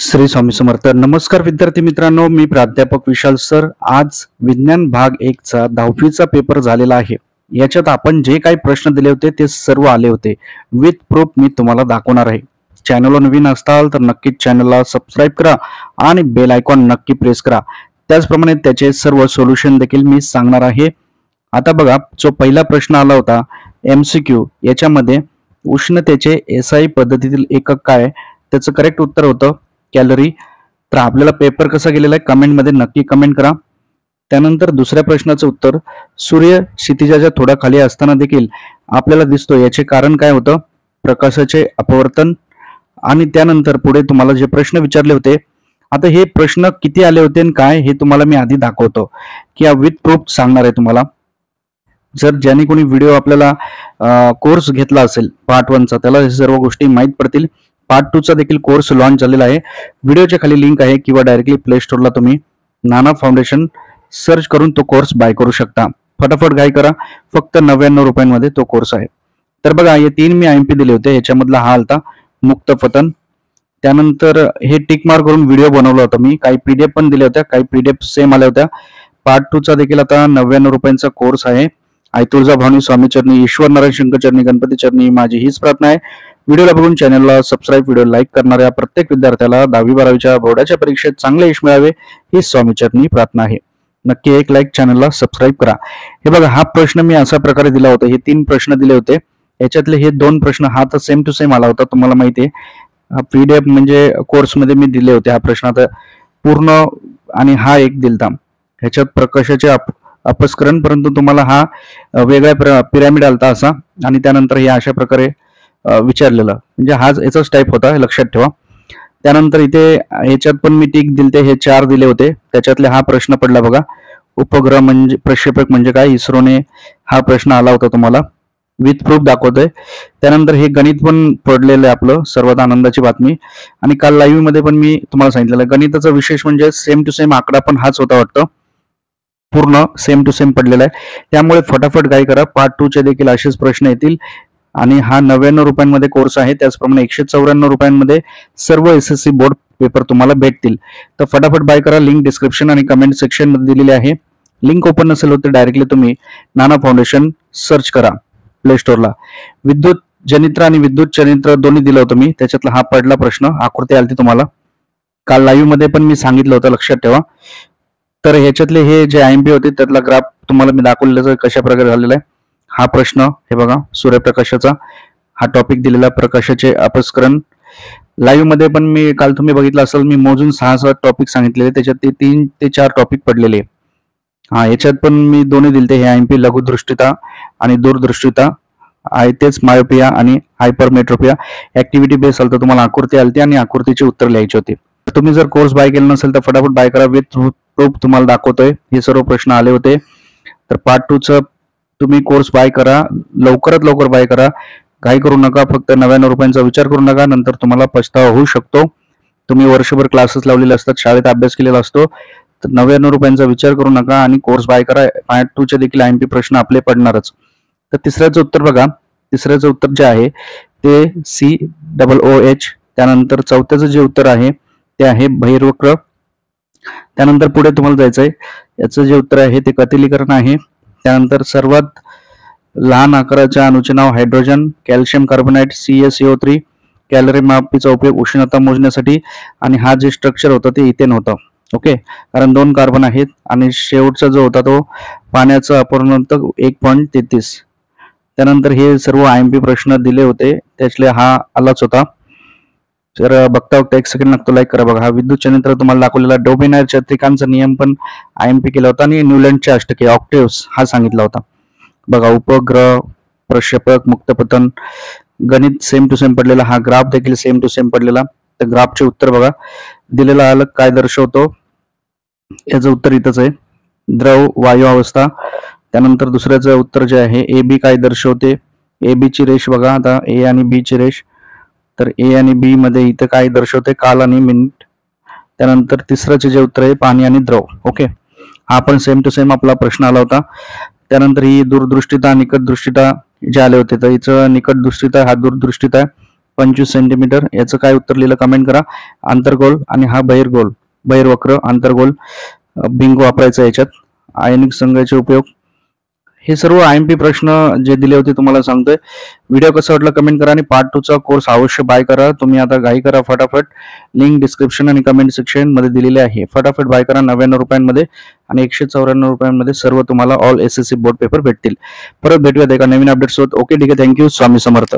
श्री स्वामी समर्थ. नमस्कार विद्यार्थी मित्रांनो, मी प्राध्यापक विशाल सर. आज विज्ञान भाग 1 चा 10वीचा पेपर झालेला आहे. याच्यात आपण जे काही प्रश्न दिले होते ते सर्व आले होते. विथ प्रूफ मी तुम्हाला दाखवणार आहे. चॅनलवर नवीन असताल तर नक्कीच चॅनलला सबस्क्राईब करा आणि बेल आयकॉन नक्की प्रेस करा. त्याचप्रमाणे त्याचे सर्व सोल्युशन देखील मी सांगणार आहे. आता बघा, जो पहिला प्रश्न आला होता MCQ, याच्यामध्ये उष्णतेचे SI पद्धतीतील एकक काय? त्याचं करेक्ट उत्तर होतं कॅलरी. तर आपल्याला पेपर कसा गेलेला आहे कमेंटमध्ये नक्की कमेंट करा. त्यानंतर दुसऱ्या प्रश्नाचं उत्तर, सूर्य क्षितिजाच्या थोडा खाली असताना देखील आपल्याला दिसतो, याचे कारण काय होतं? प्रकाशाचे अपवर्तन. आणि त्यानंतर पुढे तुम्हाला जे प्रश्न विचारले होते, आता हे प्रश्न किती आले होते आणि काय हे तुम्हाला मी आधी दाखवतो की विथ प्रूफ सांगणार आहे तुम्हाला. जर ज्याने कोणी व्हिडिओ आपल्याला कोर्स घेतला असेल पार्ट 1 चा, त्याला हे सर्व गोष्टी माहीत पडतील. पार्ट 2 चा देखील कोर्स लॉन्च झालेला आहे. व्हिडिओच्या खाली लिंक आहे किंवा डायरेक्टली प्ले स्टोअरला तुम्ही नाना फाउंडेशन सर्च करून तो कोर्स बाय करू शकता. फटाफट घाई करा, फक्त 99 रुपयांमध्ये तो कोर्स आहे. तर बघा, हे 3 मी IMP दिले होते. याच्यामधला हा आलता मुक्त पतन. त्यानंतर हे टिक मार्क करून व्हिडिओ बनवला होता मी. काही PDF पण दिल्या होत्या, काही PDF सेम आल्या होत्या. पार्ट 2 चा देखील आता 99 रुपयांचा कोर्स आहे. आई तुळजाभवानी स्वामी चरणी, ईश्वर नारायण शंकर चरणी, गणपती चरणी माझी हीच प्रार्थना आहे. व्हिडिओला बघून चॅनलला सबस्क्राईब, व्हिडिओ लाईक करणाऱ्या प्रत्येक विद्यार्थ्याला 10वी-12वीच्या बोर्डाच्या परीक्षेत चांगले यश मिळावे ही स्वामी चरणी प्रार्थना आहे. नक्की एक लाईक, चॅनलला सबस्क्राईब करा. हे बघा, हा प्रश्न मी अशा प्रकारे दिला होता. हे 3 प्रश्न दिले होते. याच्यातले हे 2 प्रश्न हा तर सेम टू सेम आला होता, तुम्हाला माहिती आहे. PDF म्हणजे कोर्समध्ये मी दिले होते. हा प्रश्न आता पूर्ण आणि हा एक दिलता. ह्याच्यात प्रकाशाचे अपस्करण, परंतु तुम्हाला हा वेगळ्या पिरॅमिड आलता असा, आणि त्यानंतर हे अशा प्रकारे विचारलेलं, म्हणजे हाच याचाच टाईप होता, हे लक्षात ठेवा. त्यानंतर इथे ह्याच्यात पण मी टिक दिलते. हे 4 दिले होते. त्याच्यातले हा प्रश्न पडला बघा, उपग्रह म्हणजे प्रक्षेपक म्हणजे काय? इस्रोने हा प्रश्न आला होता तुम्हाला. विथ प्रूफ दाखवतोय. त्यानंतर हे गणित पण पडलेलं आहे आपलं, सर्वात आनंदाची बातमी. आणि काल लाईव्ह मध्ये पण मी तुम्हाला सांगितलेलं, गणिताचा विशेष म्हणजे सेम टू सेम आकडा पण हाच होता वाटतं, पूर्ण सेम टू सेम पडलेला आहे. त्यामुळे फटाफट घाई करा. पार्ट 2 चे देखील असेच प्रश्न येतील. आणि हा 99 रुपयांमध्ये कोर्स आहे. त्याचप्रमाणे 194 रुपयांमध्ये सर्व SSC बोर्ड पेपर तुम्हाला भेटतील. तर फटाफट बाय करा. लिंक डिस्क्रिप्शन आणि कमेंट सेक्शन मध्ये दिलेली आहे. लिंक ओपन नसेल होत तर डायरेक्टली तुम्ही नाना फाउंडेशन सर्च करा प्ले स्टोअरला. विद्युत जनित्र आणि विद्युत चरित्र दोन्ही दिलं होतं मी. त्याच्यातला हा पडला प्रश्न, आकृती आलती तुम्हाला. काल लाईव्ह मध्ये पण मी सांगितलं होतं, लक्षात ठेवा. तर ह्याच्यातले हे जे IMP होते त्यातला ग्राफ तुम्हाला मी दाखवलेला कशा प्रकारे झालेला आहे. हा प्रश्न हे बघा, सूर्यप्रकाशाचा हा टॉपिक दिलेला, प्रकाशाचे अपस्करण. लाईव्ह मध्ये पण मी काल तुम्ही बघितलं असेल, मी मोजून 6 टॉपिक सांगितलेले, त्याच्यात ते 3 ते 4 टॉपिक पडलेले. हा, याच्यात पण मी दोन्ही दिलते. हे IMP लघुदृष्टिता आणि दूरदृष्टिता आहे, तेच मायोपिया आणि हायपरमेट्रोपिया. ऍक्टिव्हिटी बेस आलं तर तुम्हाला आकृती आलती आणि आकृतीचे उत्तर लिहायचे होते. तुम्ही जर कोर्स बाय केला नसेल तर फटाफट बाय करा. विथ प्रूफ तुम्हाला दाखवतोय. हे सर्व प्रश्न आले होते. तर पार्ट 2 च तुम्ही कोर्स बाय करा, लवकरात लवकर बाय करा. घाई करू नका. फक्त 99 रुपयांचा विचार करू नका, नंतर तुम्हाला पछतावा होऊ शकतो. तुम्ही वर्षभर क्लासेस लावलेले असतात, शाळेत अभ्यास केलेला असतो. तर 99 रुपयांचा विचार करू नका आणि कोर्स बाय करा. पार्ट 2 चे देखील IMP प्रश्न आपले पडणारच. तर तिसऱ्याचं उत्तर बघा. तिसऱ्याचं उत्तर जे आहे ते COOH. त्यानंतर चौथ्याचं जे उत्तर आहे ते आहे बहिर्वक्र. त्यानंतर पुढे तुम्हाला जायचंय. याचं जे उत्तर आहे ते कथिलीकरण आहे. त्यानंतर सर्वात लहान आकाराच्या अणूचे नाव hydrogen, calcium carbonate, CaCO3. Calorie मापीचा उपयोग उष्णता मोजण्यासाठी. आणि हा जे स्ट्रक्चर होतं ते इथेन होतं. ओके, कारण 2 कार्बन आहेत. आणि शेवटचा जो होता तो पाण्याचा अपूर्णांक 1.33. त्यानंतर हे सर्व IMP प्रश्न दिले होते, त्यातले हा आलाच होता. तर बघता बघता 1 सेकंड लागतो, लाईक करा. बघा, हा विद्युत चरित्र तुम्हाला दाखवलेला. डोबेनायरच्या त्रिकांचा नियम पण IMP केला होता. आणि न्यूलँडचे अष्टके ऑक्टेव्स हा सांगितला होता. बघा, उपग्रह, प्रक्षेपक, मुक्तपतन, गणित सेम टू सेम पडलेला. हा ग्राफ देखील सेम टू सेम पडलेला. तर ग्राफचे उत्तर बघा, दिलेला आलेख काय दर्शवतो, याचं उत्तर इथंच आहे, द्रव वायू अवस्था. त्यानंतर दुसऱ्याचं उत्तर जे आहे AB काय दर्शवते. AB ची रेष बघा, आता A आणि B ची रेष. तर A आणि B मध्ये इथं काय दर्शवते, काल आणि मिनिट. त्यानंतर तिसऱ्याचे जे उत्तर आहे पाणी आणि द्रव. ओके, हा पण सेम टू सेम आपला प्रश्न आला होता. त्यानंतर ही दूरदृष्टिता, निकट दृष्टिता जे आले होते, तर हिचं निकट दृष्टिता हा दूरदृष्टिता आहे. 25 सेंटीमीटर. याचं काय उत्तर लिहिलं कमेंट करा. आंतरगोल आणि हा बहिर्गोल, बहिर्वक्र, आंतरगोल बिंग वापरायचा याच्यात. आयनिक संघाचे उपयोग, हे सर्व IMP प्रश्न जे दिले होते तुम्हाला सांगतोय. व्हिडिओ कसा वाटला कमेंट करा आणि पार्ट 2 चा कोर्स अवश्य बाय करा. तुम्ही आता घाई करा फटाफट. लिंक डिस्क्रिप्शन आणि कमेंट सेक्शन मध्ये दिलेली आहे. फटाफट बाय करा. 99 रुपयांमध्ये आणि 194 रुपयांमध्ये सर्व तुम्हाला ऑल SSC बोर्ड पेपर भेटतील. परत भेटूयात एका नवीन अपडेट सोबत. ओके, ठीक आहे. थँक्यू. स्वामी समर्थ.